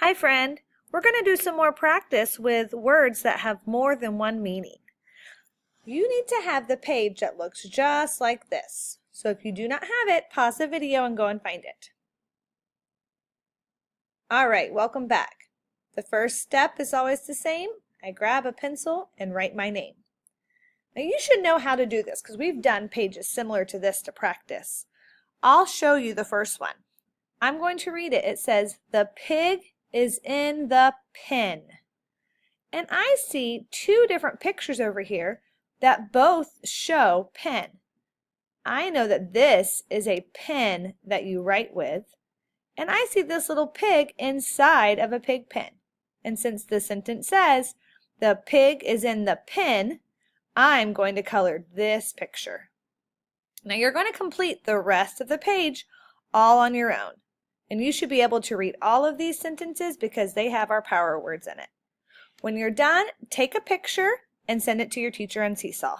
Hi friend, we're going to do some more practice with words that have more than one meaning. You need to have the page that looks just like this. So if you do not have it, pause the video and go and find it. Alright, welcome back. The first step is always the same. I grab a pencil and write my name. Now you should know how to do this because we've done pages similar to this to practice. I'll show you the first one. I'm going to read it. It says, "The pig is in the pen." And I see two different pictures over here that both show pen. I know that this is a pen that you write with, and I see this little pig inside of a pig pen. And since the sentence says, "The pig is in the pen," I'm going to color this picture. Now you're going to complete the rest of the page all on your own. And you should be able to read all of these sentences because they have our power words in it. When you're done, take a picture and send it to your teacher on Seesaw.